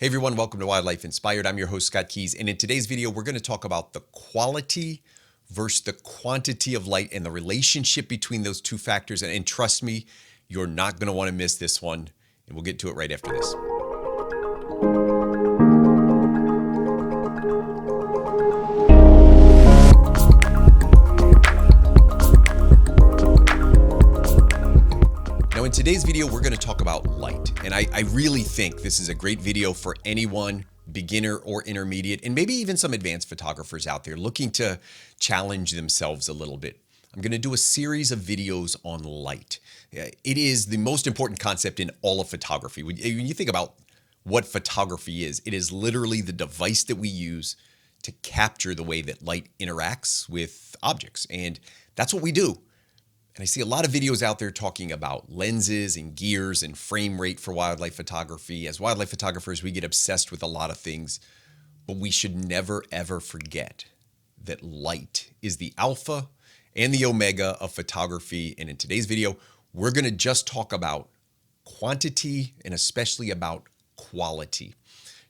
Hey everyone, welcome to Wildlife Inspired. I'm your host, Scott Keys, and in today's video, we're going to talk about the quality versus the quantity of light and the relationship between those two factors. And trust me, you're not going to want to miss this one, and we'll get to it right after this. Now, in today's video, we're going to talk about light, and I really think this is a great video for anyone, beginner or intermediate, and maybe even some advanced photographers out there looking to challenge themselves a little bit. I'm going to do a series of videos on light. It is the most important concept in all of photography. When you think about what photography is, it is literally the device that we use to capture the way that light interacts with objects, and that's what we do. And I see a lot of videos out there talking about lenses and gears and frame rate for wildlife photography. As wildlife photographers, we get obsessed with a lot of things, but we should never, ever forget that light is the alpha and the omega of photography. And in today's video, we're going to just talk about quantity and especially about quality.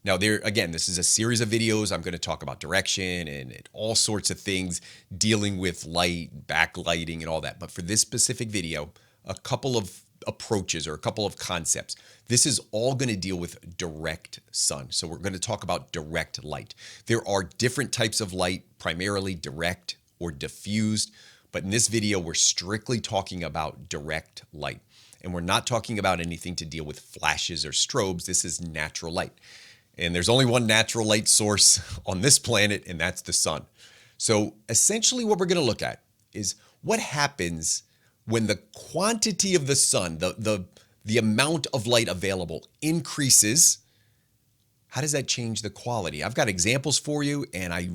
Now, again, this is a series of videos. I'm going to talk about direction and all sorts of things dealing with light, backlighting, and all that. But for this specific video, a couple of approaches or a couple of concepts. This is all going to deal with direct sun. So we're going to talk about direct light. There are different types of light, primarily direct or diffused. But in this video, we're strictly talking about direct light. And we're not talking about anything to deal with flashes or strobes. This is natural light. And there's only one natural light source on this planet, and that's the sun. So essentially what we're going to look at is what happens when the quantity of the sun, the amount of light available increases. How does that change the quality? I've got examples for you, and I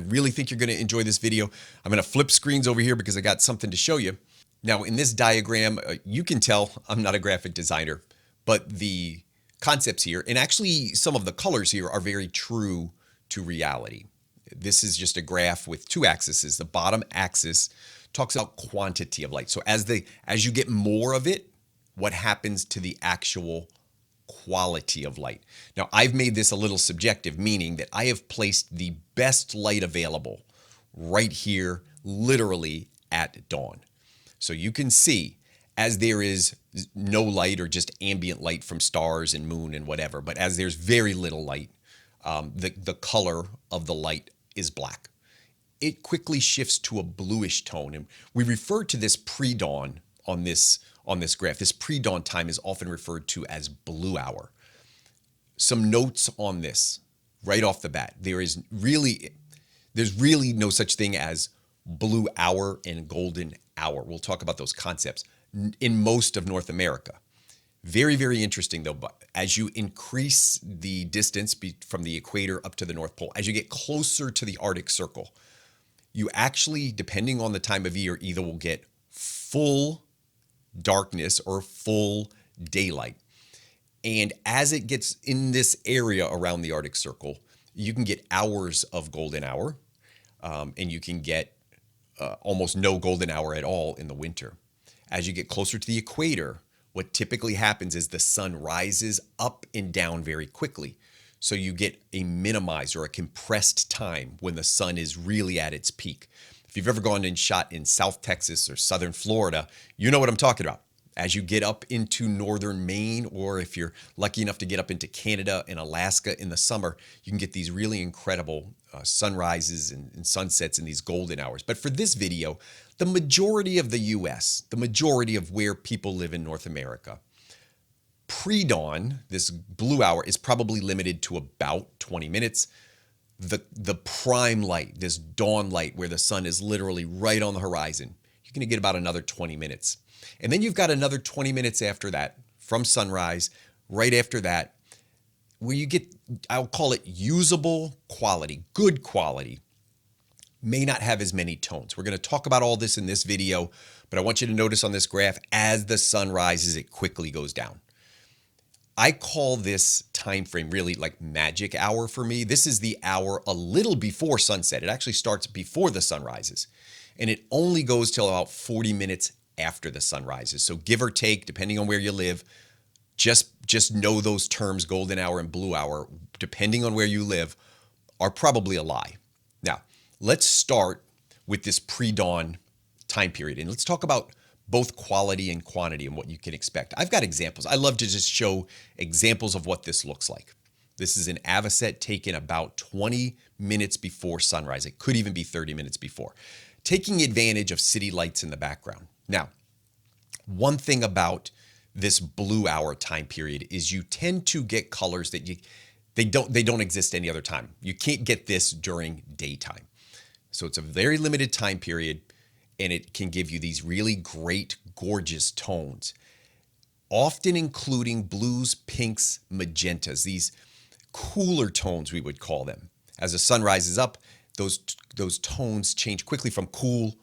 really think you're going to enjoy this video. I'm going to flip screens over here because I got something to show you. Now, in this diagram, you can tell I'm not a graphic designer, but the concepts here, and actually some of the colors here are very true to reality. This is just a graph with two axes. The bottom axis talks about quantity of light. So as you get more of it, what happens to the actual quality of light? Now, I've made this a little subjective, meaning that I have placed the best light available right here, literally at dawn. So you can see as there is no light or just ambient light from stars and moon and whatever, but as there's very little light, the color of the light is black. It quickly shifts to a bluish tone, and we refer to this pre-dawn on this graph. This pre-dawn time is often referred to as blue hour. Some notes on this right off the bat. There's really no such thing as blue hour and golden hour. We'll talk about those concepts in most of North America. Very, very interesting though, but as you increase the distance from the equator up to the North Pole, as you get closer to the Arctic Circle, you actually, depending on the time of year, either will get full darkness or full daylight. And as it gets in this area around the Arctic Circle, you can get hours of golden hour, and you can get almost no golden hour at all in the winter. As you get closer to the equator, what typically happens is the sun rises up and down very quickly. So you get a minimized or a compressed time when the sun is really at its peak. If you've ever gone and shot in South Texas or Southern Florida, you know what I'm talking about. As you get up into northern Maine, or if you're lucky enough to get up into Canada and Alaska in the summer, you can get these really incredible sunrises and sunsets in these golden hours. But for this video, the majority of the US, the majority of where people live in North America, pre-dawn, this blue hour, is probably limited to about 20 minutes. The prime light, this dawn light where the sun is literally right on the horizon, you're going to get about another 20 minutes. And then you've got another 20 minutes after that from sunrise, right after that, where you get, I'll call it usable quality, good quality, may not have as many tones. We're going to talk about all this in this video, but I want you to notice on this graph, as the sun rises, it quickly goes down. I call this time frame really like magic hour for me. This is the hour a little before sunset. It actually starts before the sun rises, and it only goes till about 40 minutes after the sun rises. So give or take, depending on where you live, Just know those terms, golden hour and blue hour, depending on where you live, are probably a lie. Now, let's start with this pre-dawn time period, and let's talk about both quality and quantity and what you can expect. I've got examples. I love to just show examples of what this looks like. This is an avocet taken about 20 minutes before sunrise. It could even be 30 minutes before, taking advantage of city lights in the background. Now, one thing about this blue hour time period is you tend to get colors that they don't exist any other time. You can't get this during daytime. So it's a very limited time period, and it can give you these really great, gorgeous tones, often including blues, pinks, magentas, these cooler tones, we would call them. As the sun rises up, those tones change quickly from cool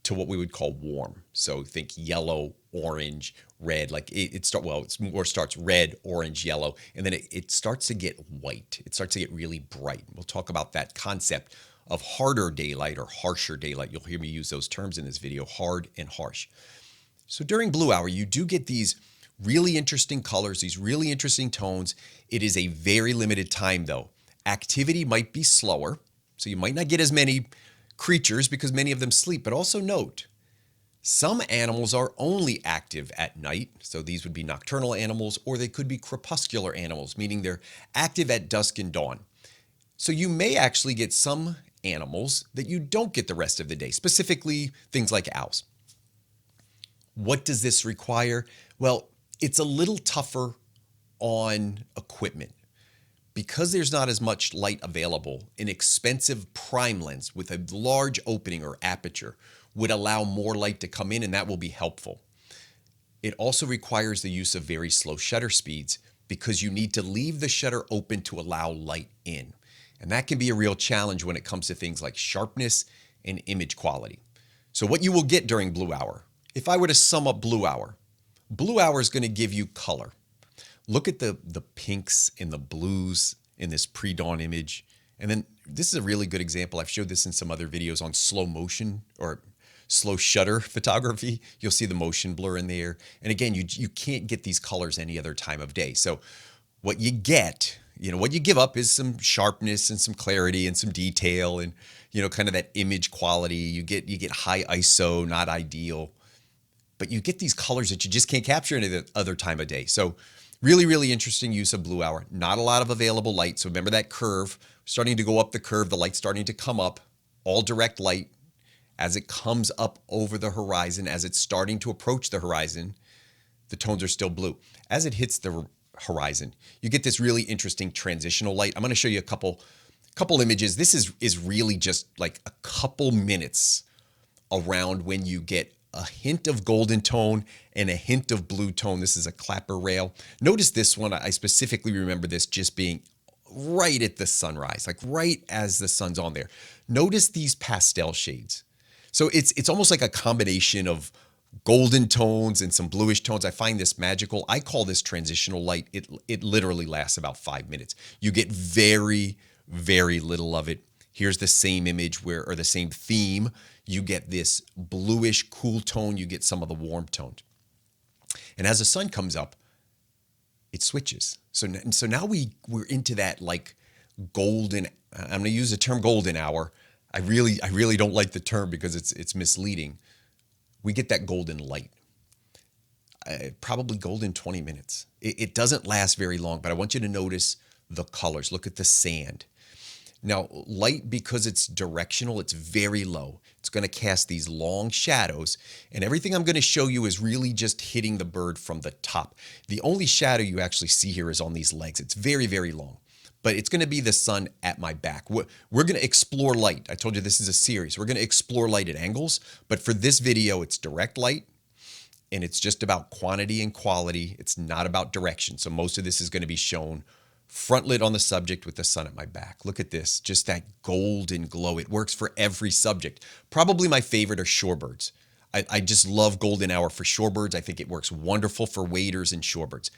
to what we would call warm. So think yellow, orange, red. Like it's more starts red, orange, yellow, and then it starts to get white. It starts to get really bright. We'll talk about that concept of harder daylight or harsher daylight. You'll hear me use those terms in this video, hard and harsh. So during blue hour, you do get these really interesting colors, these really interesting tones. It is a very limited time though. Activity might be slower, so you might not get as many creatures because many of them sleep, but also note, some animals are only active at night. So these would be nocturnal animals, or they could be crepuscular animals, meaning they're active at dusk and dawn. So you may actually get some animals that you don't get the rest of the day, specifically things like owls. What does this require? Well, it's a little tougher on equipment. Because there's not as much light available, an expensive prime lens with a large opening or aperture would allow more light to come in, and that will be helpful. It also requires the use of very slow shutter speeds because you need to leave the shutter open to allow light in. And that can be a real challenge when it comes to things like sharpness and image quality. So what you will get during blue hour, if I were to sum up blue hour is going to give you color. Look at the pinks and the blues in this pre-dawn image. And then this is a really good example. I've showed this in some other videos on slow motion or slow shutter photography. You'll see the motion blur in there. And again, you can't get these colors any other time of day. So what you get, what you give up is some sharpness and some clarity and some detail and, kind of that image quality. You get high ISO, not ideal, but you get these colors that you just can't capture any other time of day. So really, really interesting use of blue hour. Not a lot of available light. So remember that curve, starting to go up the curve, the light's starting to come up, all direct light. As it comes up over the horizon, as it's starting to approach the horizon, the tones are still blue. As it hits the horizon, you get this really interesting transitional light. I'm going to show you a couple images. This is really just like a couple minutes around when you get a hint of golden tone and a hint of blue tone. This is a clapper rail. Notice this one. I specifically remember this just being right at the sunrise, like right as the sun's on there. Notice these pastel shades. So it's almost like a combination of golden tones and some bluish tones. I find this magical. I call this transitional light. It literally lasts about 5 minutes. You get very, very little of it. Here's the same image or the same theme. You get this bluish cool tone. You get some of the warm tones. And as the sun comes up, it switches. So now we're into that like golden, I'm going to use the term golden hour. I really don't like the term because it's misleading. We get that golden light. Probably golden 20 minutes. It doesn't last very long, but I want you to notice the colors. Look at the sand. Now, light, because it's directional, it's very low. It's going to cast these long shadows, and everything I'm going to show you is really just hitting the bird from the top. The only shadow you actually see here is on these legs. It's very, very long, but it's going to be the sun at my back. We're going to explore light. I told you this is a series. We're going to explore light at angles, but for this video, it's direct light, and it's just about quantity and quality. It's not about direction, so most of this is going to be shown front lit on the subject with the sun at my back. Look at this, just that golden glow. It works for every subject. Probably my favorite are shorebirds. I just love golden hour for shorebirds. I think it works wonderful for waders and shorebirds.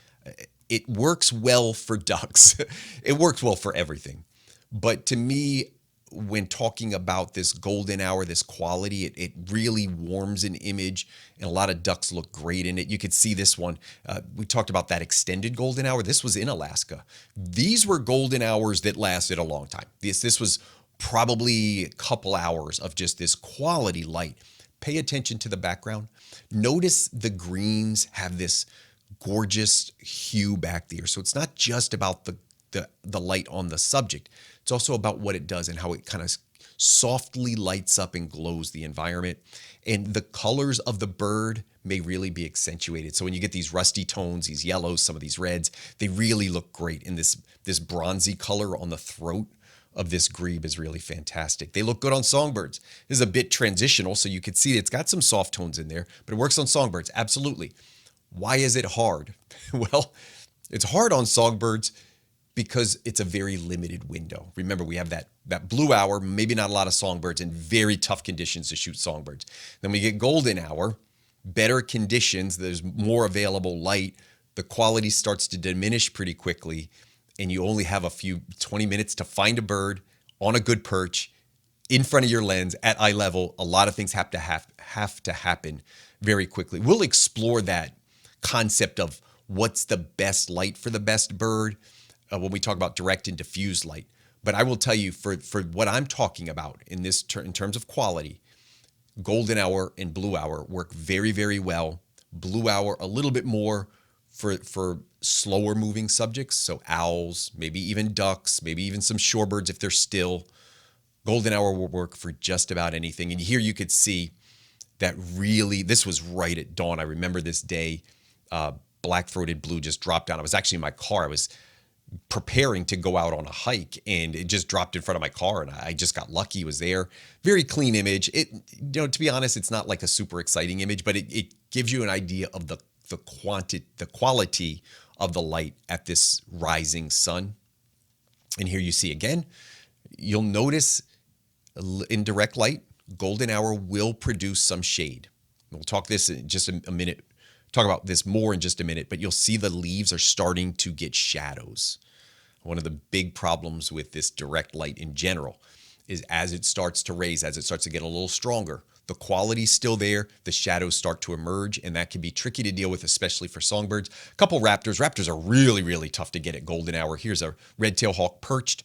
It works well for ducks. It works well for everything. But to me, when talking about this golden hour, this quality. It really warms an image, and a lot of ducks look great in it. You could see this one. We talked about that extended golden hour. This was in Alaska. These were golden hours that lasted a long time. This was probably a couple hours of just this quality light. Pay attention to the background. Notice the greens have this gorgeous hue back there. So it's not just about the light on the subject. It's also about what it does and how it kind of softly lights up and glows the environment. And the colors of the bird may really be accentuated. So when you get these rusty tones, these yellows, some of these reds, they really look great. And this bronzy color on the throat of this grebe is really fantastic. They look good on songbirds. This is a bit transitional, so you can see it's got some soft tones in there, but it works on songbirds, absolutely. Why is it hard? Well, it's hard on songbirds because it's a very limited window. Remember, we have that blue hour, maybe not a lot of songbirds, and very tough conditions to shoot songbirds. Then we get golden hour, better conditions, there's more available light, the quality starts to diminish pretty quickly, and you only have 20 minutes to find a bird on a good perch in front of your lens at eye level. A lot of things have to happen very quickly. We'll explore that concept of what's the best light for the best bird when we talk about direct and diffused light. But I will tell you, for what I'm talking about in terms of quality, golden hour and blue hour work very, very well. Blue hour a little bit more for slower moving subjects, so owls, maybe even ducks, maybe even some shorebirds if they're still. Golden hour will work for just about anything. And here you could see that really, this was right at dawn. I remember this day, black-throated blue just dropped down. I was actually in my car. I was preparing to go out on a hike, and it just dropped in front of my car, and I just got lucky. It was there. Very clean image. To be honest, it's not like a super exciting image, but it gives you an idea of the quality of the light at this rising sun. And here you see again, you'll notice in direct light, golden hour will produce some shade. We'll talk this in just a minute. Talk about this more in just a minute, but you'll see the leaves are starting to get shadows. One of the big problems with this direct light in general is as it starts to raise, as it starts to get a little stronger, the quality's still there, the shadows start to emerge, and that can be tricky to deal with, especially for songbirds. A couple raptors. Raptors are really, really tough to get at golden hour. Here's a red-tailed hawk perched.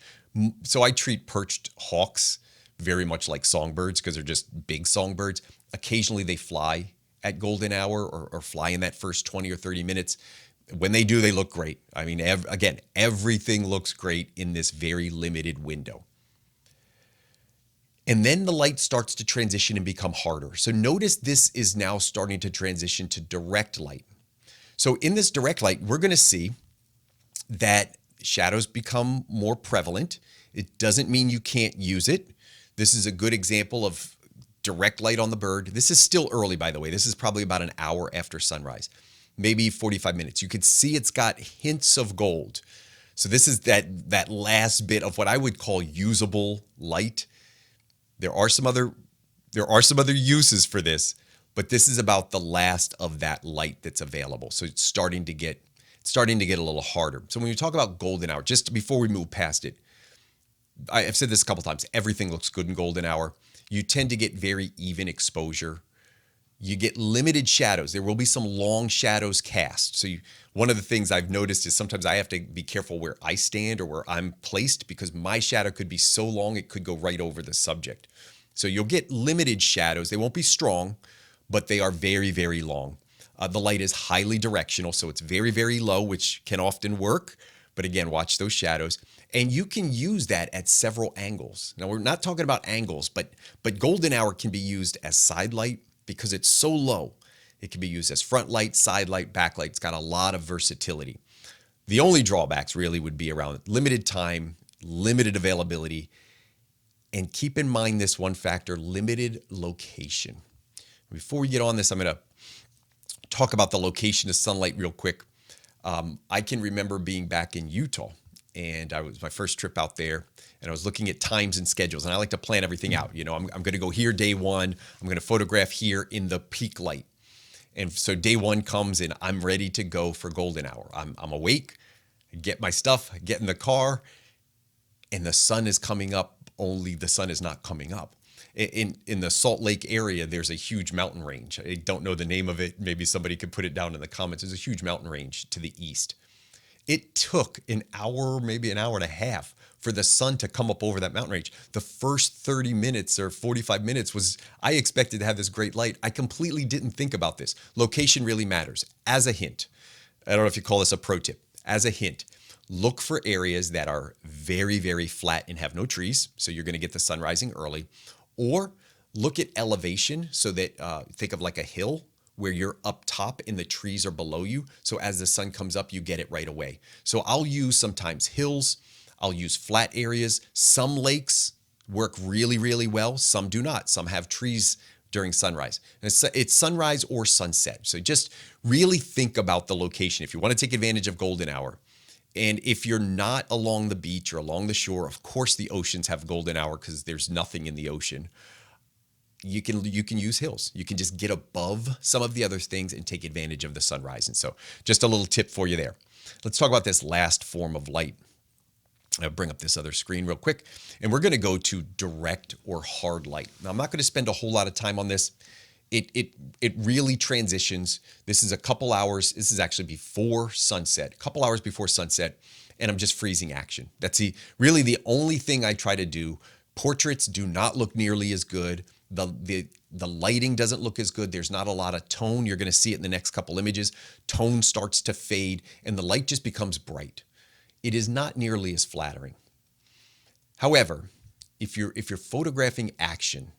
So I treat perched hawks very much like songbirds because they're just big songbirds. Occasionally they fly at golden hour or fly in that first 20 or 30 minutes. When they do, they look great. I mean, again, everything looks great in this very limited window. And then the light starts to transition and become harder. So notice this is now starting to transition to direct light. So in this direct light, we're going to see that shadows become more prevalent. It doesn't mean you can't use it. This is a good example of direct light on the bird. This is still early, by the way. This is probably about an hour after sunrise, maybe 45 minutes. You could see it's got hints of gold. So this is that last bit of what I would call usable light. There are some other uses for this, but this is about the last of that light that's available. So it's starting to get a little harder. So when you talk about golden hour, just before we move past it, I've said this a couple times, everything looks good in golden hour. You tend to get very even exposure. You get limited shadows. There will be some long shadows cast. So one of the things I've noticed is sometimes I have to be careful where I stand or where I'm placed because my shadow could be so long it could go right over the subject. So you'll get limited shadows. They won't be strong, but they are very, very long. The light is highly directional, so it's very, very low, which can often work. But again, watch those shadows. And you can use that at several angles. Now, we're not talking about angles, but golden hour can be used as side light because it's so low. It can be used as front light, side light, backlight. It's got a lot of versatility. The only drawbacks really would be around limited time, limited availability, and keep in mind this one factor, limited location. Before we get on this, I'm going to talk about the location of sunlight real quick. I can remember being back in Utah, and it was my first trip out there, and I was looking at times and schedules, and I like to plan everything out. You know, I'm going to go here day one. I'm going to photograph here in the peak light. And so day one comes, and I'm ready to go for golden hour. I'm awake, I get my stuff, I get in the car, and the sun is coming up only the sun is not coming up. In the Salt Lake area, there's a huge mountain range. I don't know the name of it. Maybe somebody could put it down in the comments. There's a huge mountain range to the east. It took an hour, maybe an hour and a half for the sun to come up over that mountain range. The first 30 minutes or 45 minutes was, I expected to have this great light. I completely didn't think about this. Location really matters. As a hint, I don't know if you call this a pro tip. As a hint, look for areas that are very, very flat and have no trees. So you're going to get the sun rising early. Or look at elevation so that think of like a hill where you're up top and the trees are below you. So as the sun comes up, you get it right away. So I'll use sometimes hills. I'll use flat areas. Some lakes work really, really well. Some do not. Some have trees during sunrise. And it's sunrise or sunset. So just really think about the location. If you want to take advantage of golden hour, and if you're not along the beach or along the shore, of course the oceans have golden hour because there's nothing in the ocean. You can use hills. You can just get above some of the other things and take advantage of the sunrise. And so just a little tip for you there. Let's talk about this last form of light. I'll bring up this other screen real quick. And we're going to go to direct or hard light. Now, I'm not going to spend a whole lot of time on this. It really transitions. This is a couple hours. This is actually before sunset, a couple hours before sunset, and I'm just freezing action. That's really the only thing I try to do. Portraits do not look nearly as good. The lighting doesn't look as good. There's not a lot of tone. You're going to see it in the next couple images. Tone starts to fade, and the light just becomes bright. It is not nearly as flattering. However, if you're photographing action,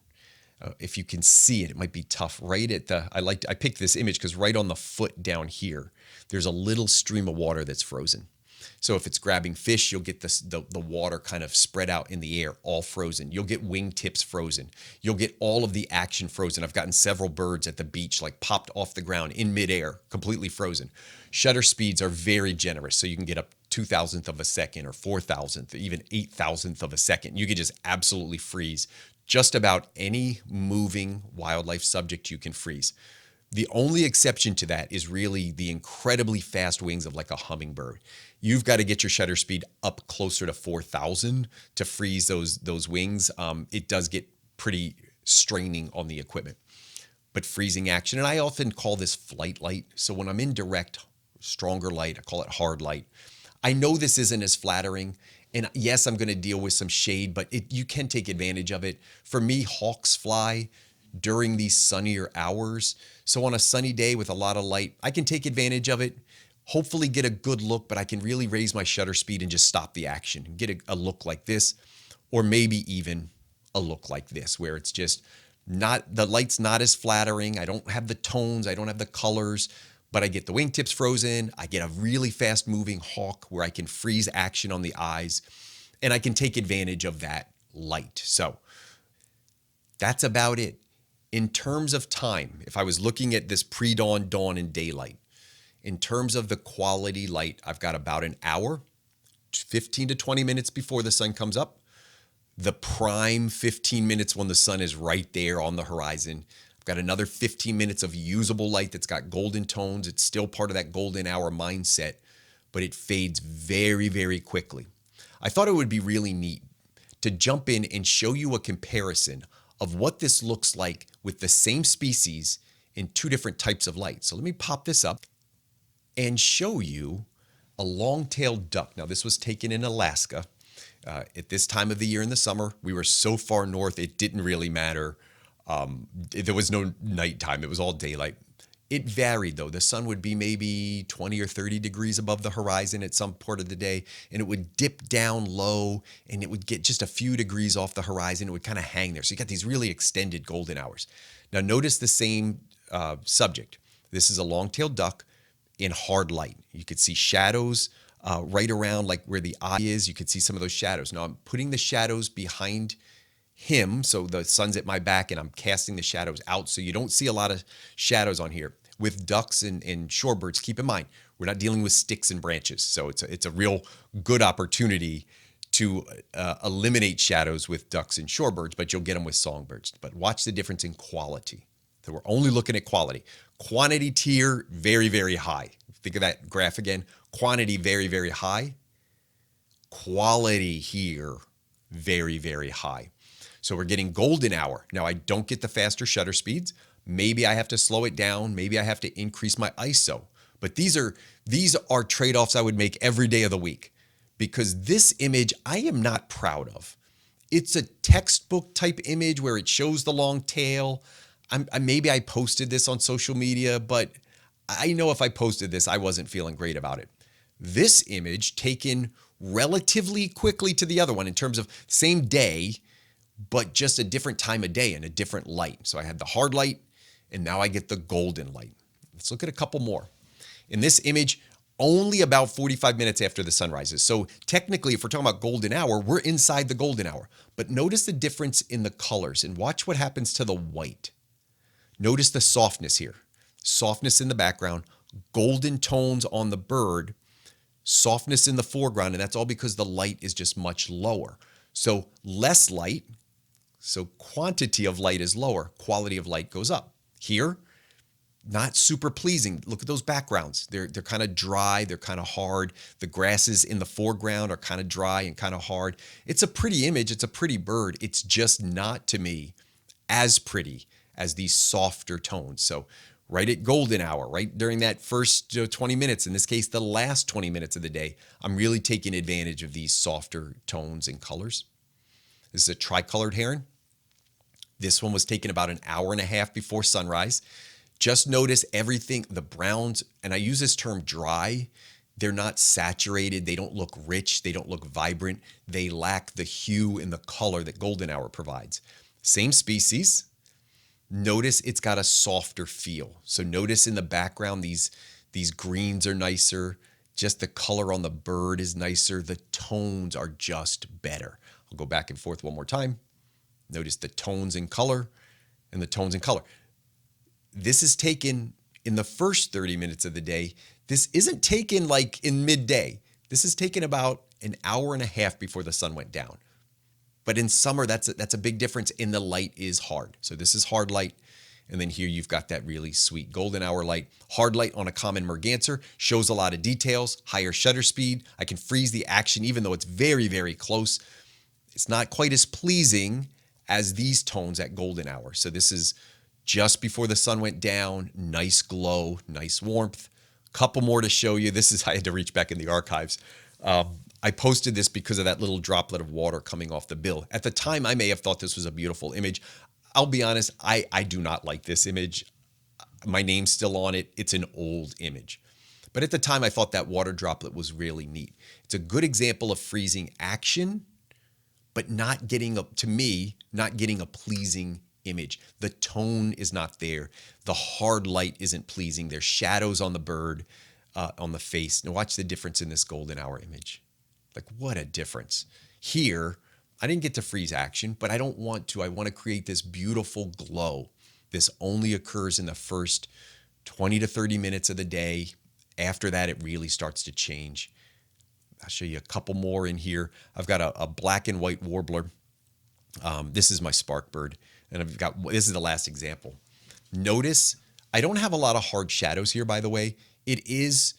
if you can see it, it might be tough. Right at I picked this image because right on the foot down here, there's a little stream of water that's frozen. So if it's grabbing fish, you'll get the water kind of spread out in the air, all frozen. You'll get wingtips frozen. You'll get all of the action frozen. I've gotten several birds at the beach like popped off the ground in midair, completely frozen. Shutter speeds are very generous, so you can get up 2,000th of a second or 4,000th, even 8,000th of a second. You could just absolutely freeze just about any moving wildlife subject you can freeze. The only exception to that is really the incredibly fast wings of like a hummingbird. You've got to get your shutter speed up closer to 4,000 to freeze those wings. It does get pretty straining on the equipment. But freezing action, and I often call this flight light. So when I'm in direct, stronger light, I call it hard light. I know this isn't as flattering. And yes, I'm going to deal with some shade, but you can take advantage of it. For me, hawks fly during these sunnier hours. So on a sunny day with a lot of light, I can take advantage of it, hopefully get a good look, but I can really raise my shutter speed and just stop the action and get a look like this, or maybe even a look like this, where it's just the light's not as flattering. I don't have the tones, I don't have the colors, but I get the wingtips frozen. I get a really fast moving hawk where I can freeze action on the eyes, and I can take advantage of that light. So that's about it. In terms of time, if I was looking at this pre-dawn, dawn, and daylight, in terms of the quality light, I've got about an hour, 15 to 20 minutes before the sun comes up. The prime 15 minutes when the sun is right there on the horizon. I've got another 15 minutes of usable light that's got golden tones. It's still part of that golden hour mindset, but it fades very, very quickly. I thought it would be really neat to jump in and show you a comparison of what this looks like with the same species in two different types of light. So let me pop this up and show you a long-tailed duck. Now, this was taken in Alaska. At this time of the year in the summer, we were so far north, it didn't really matter. There was no nighttime. It was all daylight. It varied, though. The sun would be maybe 20 or 30 degrees above the horizon at some part of the day, and it would dip down low, and it would get just a few degrees off the horizon. It would kind of hang there. So you got these really extended golden hours. Now, notice the same subject. This is a long-tailed duck in hard light. You could see shadows right around like where the eye is. You could see some of those shadows. Now, I'm putting the shadows behind him, so the sun's at my back and I'm casting the shadows out, so you don't see a lot of shadows on here. With ducks and shorebirds, keep in mind, we're not dealing with sticks and branches, so it's a real good opportunity to eliminate shadows with ducks and shorebirds, but you'll get them with songbirds. But watch the difference in quality. So we're only looking at quality. Quantity tier, very, very high. Think of that graph again. Quantity, very, very high. Quality here, very, very high. So we're getting golden hour. Now I don't get the faster shutter speeds. Maybe I have to slow it down. Maybe I have to increase my ISO. But these are trade-offs I would make every day of the week, because this image I am not proud of. It's a textbook type image where it shows the long tail. Maybe I posted this on social media, but I know if I posted this, I wasn't feeling great about it. This image taken relatively quickly to the other one in terms of same day, but just a different time of day and a different light. So I had the hard light and now I get the golden light. Let's look at a couple more. In this image, only about 45 minutes after the sun rises. So technically, if we're talking about golden hour, we're inside the golden hour. But notice the difference in the colors and watch what happens to the white. Notice the softness here. Softness in the background, golden tones on the bird, softness in the foreground, and that's all because the light is just much lower. So less light, so quantity of light is lower, quality of light goes up. Here, not super pleasing. Look at those backgrounds. They're kind of dry, they're kind of hard. The grasses in the foreground are kind of dry and kind of hard. It's a pretty image, it's a pretty bird. It's just not, to me, as pretty as these softer tones. So right at golden hour, right during that first 20 minutes, in this case, the last 20 minutes of the day, I'm really taking advantage of these softer tones and colors. This is a tricolored heron. This one was taken about an hour and a half before sunrise. Just notice everything, the browns, and I use this term dry. They're not saturated. They don't look rich. They don't look vibrant. They lack the hue and the color that golden hour provides. Same species. Notice it's got a softer feel. So notice in the background, these greens are nicer. Just the color on the bird is nicer. The tones are just better. I'll go back and forth one more time. Notice the tones in color and the tones in color. This is taken in the first 30 minutes of the day. This isn't taken like in midday. This is taken about an hour and a half before the sun went down. But in summer, that's a big difference, and the light is hard. So this is hard light, and then here you've got that really sweet golden hour light. Hard light on a common merganser shows a lot of details, higher shutter speed. I can freeze the action even though it's very, very close. It's not quite as pleasing as these tones at golden hour. So this is just before the sun went down, nice glow, nice warmth. Couple more to show you. I had to reach back in the archives. I posted this because of that little droplet of water coming off the bill. At the time, I may have thought this was a beautiful image. I'll be honest, I do not like this image. My name's still on it. It's an old image. But at the time, I thought that water droplet was really neat. It's a good example of freezing action, but not getting, to me, not getting a pleasing image. The tone is not there. The hard light isn't pleasing. There's shadows on the bird, on the face. Now watch the difference in this golden hour image. Like, what a difference. Here, I didn't get to freeze action, but I don't want to. I want to create this beautiful glow. This only occurs in the first 20 to 30 minutes of the day. After that, it really starts to change. I'll show you a couple more in here. I've got a black and white warbler. This is my spark bird. And this is the last example. Notice I don't have a lot of hard shadows here, by the way. It is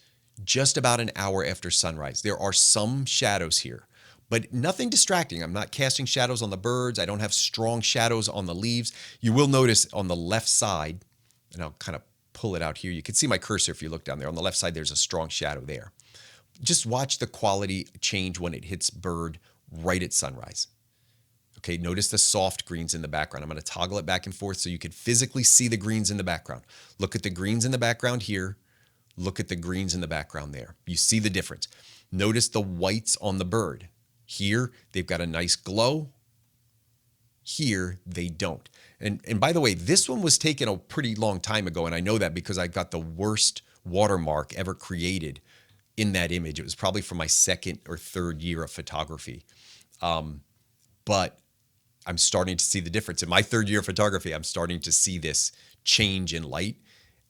just about an hour after sunrise. There are some shadows here, but nothing distracting. I'm not casting shadows on the birds. I don't have strong shadows on the leaves. You will notice on the left side, and I'll kind of pull it out here. You can see my cursor if you look down there. On the left side, there's a strong shadow there. Just watch the quality change when it hits bird right at sunrise. Okay, notice the soft greens in the background. I'm going to toggle it back and forth so you can physically see the greens in the background. Look at the greens in the background here. Look at the greens in the background there. You see the difference. Notice the whites on the bird. Here, they've got a nice glow. Here, they don't. And by the way, this one was taken a pretty long time ago, and I know that because I got the worst watermark ever created in that image. It was probably from my second or third year of photography. But I'm starting to see the difference. In my third year of photography, I'm starting to see this change in light.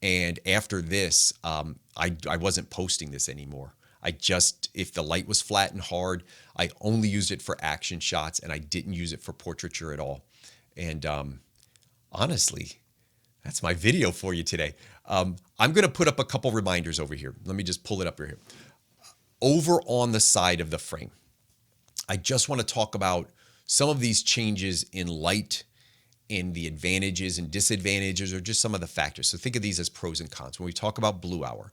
And after this, I wasn't posting this anymore. If the light was flat and hard, I only used it for action shots and I didn't use it for portraiture at all. And honestly, that's my video for you today. I'm going to put up a couple reminders over here. Let me just pull it up here. Over on the side of the frame, I just want to talk about Some of these changes in light and the advantages and disadvantages are just some of the factors. So think of these as pros and cons. When we talk about blue hour,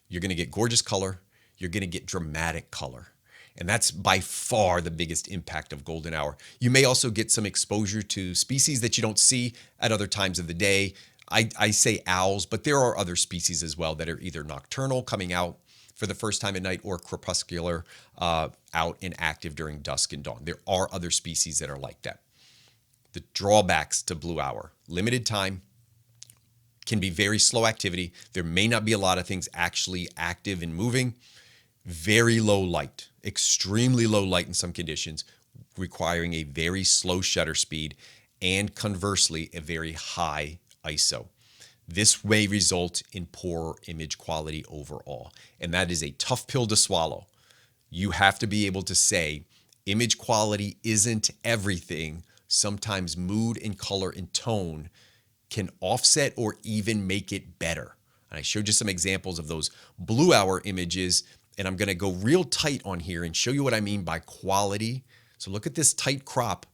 you're going to get gorgeous color, you're going to get dramatic color. And that's by far the biggest impact of golden hour. You may also get some exposure to species that you don't see at other times of the day. I say owls, but there are other species as well that are either nocturnal, coming out for the first time at night, or crepuscular, out and active during dusk and dawn. There are other species that are like that. The drawbacks to blue hour: limited time, can be very slow activity. There may not be a lot of things actually active and moving. Very low light, extremely low light in some conditions, requiring a very slow shutter speed, and conversely, a very high ISO. This may result in poor image quality overall, and that is a tough pill to swallow. You have to be able to say image quality isn't everything. Sometimes mood and color and tone can offset or even make it better. And I showed you some examples of those blue hour images, and I'm going to go real tight on here and show you what I mean by quality. So look at this tight crop.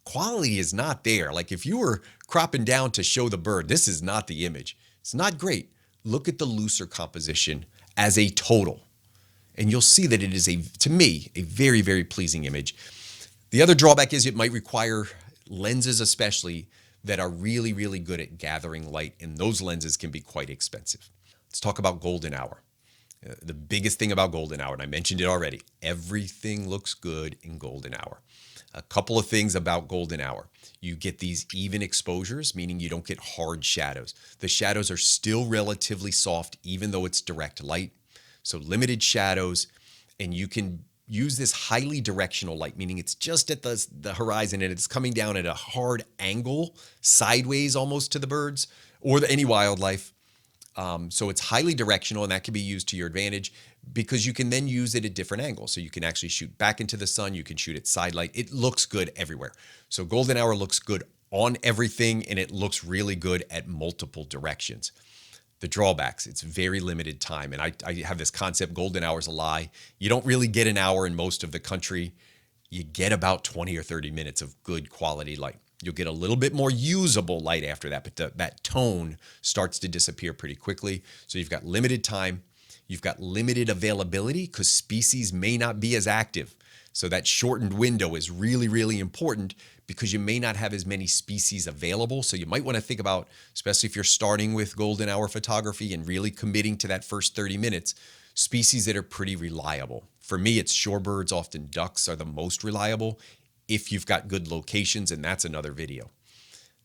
Quality is not there. Like if you were cropping down to show the bird, this is not the image. It's not great. Look at the looser composition as a total, and you'll see that it is, to me, a very, very pleasing image. The other drawback is it might require lenses, especially, that are really, really good at gathering light, and those lenses can be quite expensive. Let's talk about golden hour. The biggest thing about golden hour, and I mentioned it already, everything looks good in golden hour. A couple of things about golden hour. You get these even exposures, meaning you don't get hard shadows. The shadows are still relatively soft, even though it's direct light. So limited shadows, and you can use this highly directional light, meaning it's just at the horizon and it's coming down at a hard angle, sideways almost to the birds or any wildlife. So it's highly directional, and that can be used to your advantage because you can then use it at different angles. So you can actually shoot back into the sun. You can shoot at side light. It looks good everywhere. So golden hour looks good on everything, and it looks really good at multiple directions. The drawbacks: it's very limited time. And I have this concept, golden hour is a lie. You don't really get an hour in most of the country. You get about 20 or 30 minutes of good quality light. You'll get a little bit more usable light after that, but that tone starts to disappear pretty quickly. So you've got limited time. You've got limited availability because species may not be as active. So that shortened window is really, really important because you may not have as many species available. So you might want to think about, especially if you're starting with golden hour photography and really committing to that first 30 minutes, species that are pretty reliable. For me, it's shorebirds, often ducks are the most reliable if you've got good locations, and that's another video.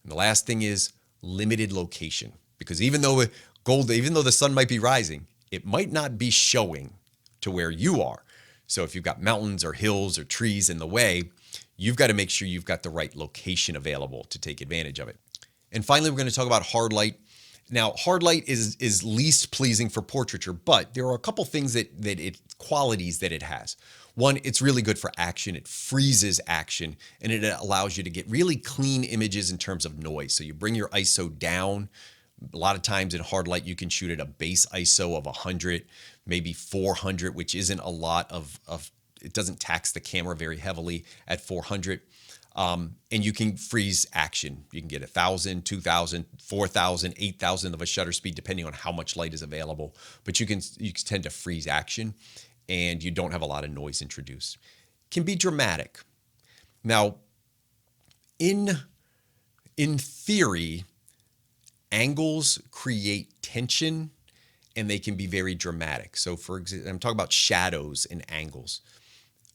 And the last thing is limited location, because even though the sun might be rising, it might not be showing to where you are. So if you've got mountains or hills or trees in the way, you've got to make sure you've got the right location available to take advantage of it. And finally, we're going to talk about hard light. Now, hard light is least pleasing for portraiture, but there are a couple things qualities that it has. One, it's really good for action. It freezes action, and it allows you to get really clean images in terms of noise. So you bring your ISO down. A lot of times in hard light, you can shoot at a base ISO of 100, maybe 400, which isn't a lot of it doesn't tax the camera very heavily at 400. And you can freeze action. You can get 1,000, 2,000, 4,000, 8,000 of a shutter speed, depending on how much light is available. But you can tend to freeze action, and you don't have a lot of noise introduced. Can be dramatic. Now, in theory, angles create tension, and they can be very dramatic. So for example, I'm talking about shadows and angles.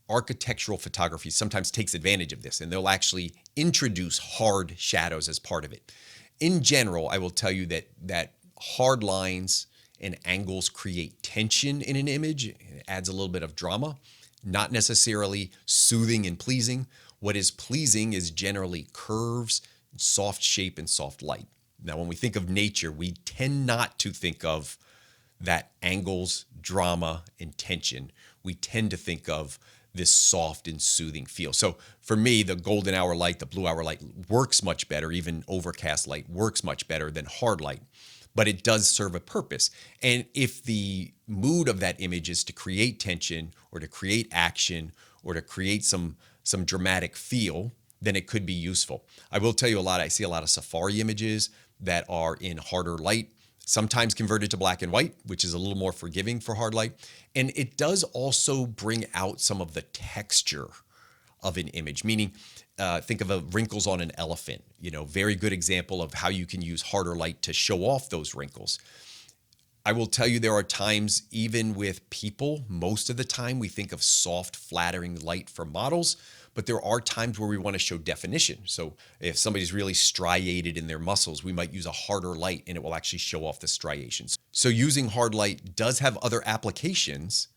Architectural photography sometimes takes advantage of this, and they'll actually introduce hard shadows as part of it. In general, I will tell you that hard lines and angles create tension in an image. It adds a little bit of drama, not necessarily soothing and pleasing. What is pleasing is generally curves, soft shape, and soft light. Now, when we think of nature, we tend not to think of that angles, drama, and tension. We tend to think of this soft and soothing feel. So for me, the golden hour light, the blue hour light works much better. Even overcast light works much better than hard light, but it does serve a purpose. And if the mood of that image is to create tension or to create action or to create some dramatic feel, then it could be useful. I will tell you I see a lot of Safari images that are in harder light, sometimes converted to black and white, which is a little more forgiving for hard light. And it does also bring out some of the texture of an image, meaning think of wrinkles on an elephant, very good example of how you can use harder light to show off those wrinkles. I will tell you there are times, even with people, most of the time we think of soft, flattering light for models, but there are times where we want to show definition. So if somebody's really striated in their muscles, we might use a harder light and it will actually show off the striations. So using hard light does have other applications,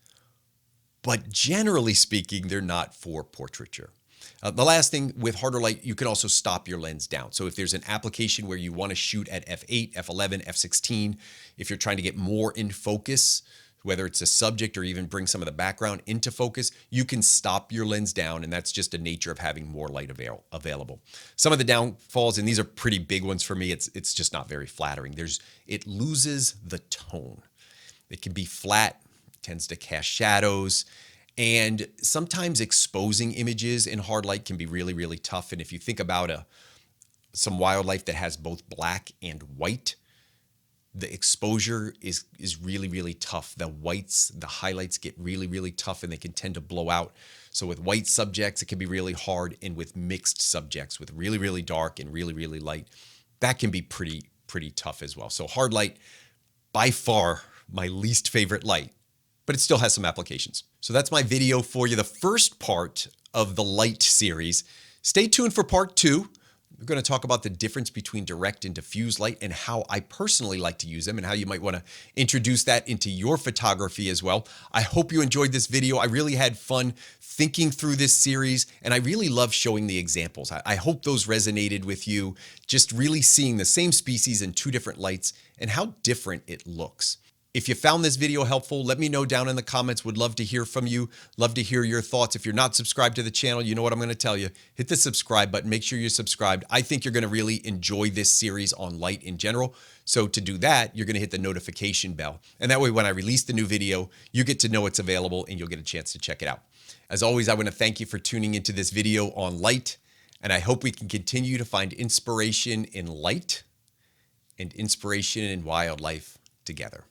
but generally speaking, they're not for portraiture. The last thing with harder light, you can also stop your lens down. So if there's an application where you want to shoot at f8, f11, f16, if you're trying to get more in focus, whether it's a subject or even bring some of the background into focus, you can stop your lens down, and that's just the nature of having more light available. Some of the downfalls, and these are pretty big ones for me, it's just not very flattering. It loses the tone. It can be flat, tends to cast shadows, and sometimes exposing images in hard light can be really, really tough. And if you think about some wildlife that has both black and white, the exposure is really, really tough. The whites, the highlights get really, really tough and they can tend to blow out. So with white subjects, it can be really hard. And with mixed subjects, with really, really dark and really, really light, that can be pretty tough as well. So hard light, by far my least favorite light, but it still has some applications. So that's my video for you, the first part of the light series. Stay tuned for part 2. We're going to talk about the difference between direct and diffuse light and how I personally like to use them and how you might want to introduce that into your photography as well. I hope you enjoyed this video. I really had fun thinking through this series, and I really love showing the examples. I hope those resonated with you, just really seeing the same species in 2 different lights and how different it looks. If you found this video helpful, let me know down in the comments. Would love to hear from you. Love to hear your thoughts. If you're not subscribed to the channel, you know what I'm going to tell you. Hit the subscribe button. Make sure you're subscribed. I think you're going to really enjoy this series on light in general. So to do that, you're going to hit the notification bell. And that way, when I release the new video, you get to know it's available and you'll get a chance to check it out. As always, I want to thank you for tuning into this video on light. And I hope we can continue to find inspiration in light and inspiration in wildlife together.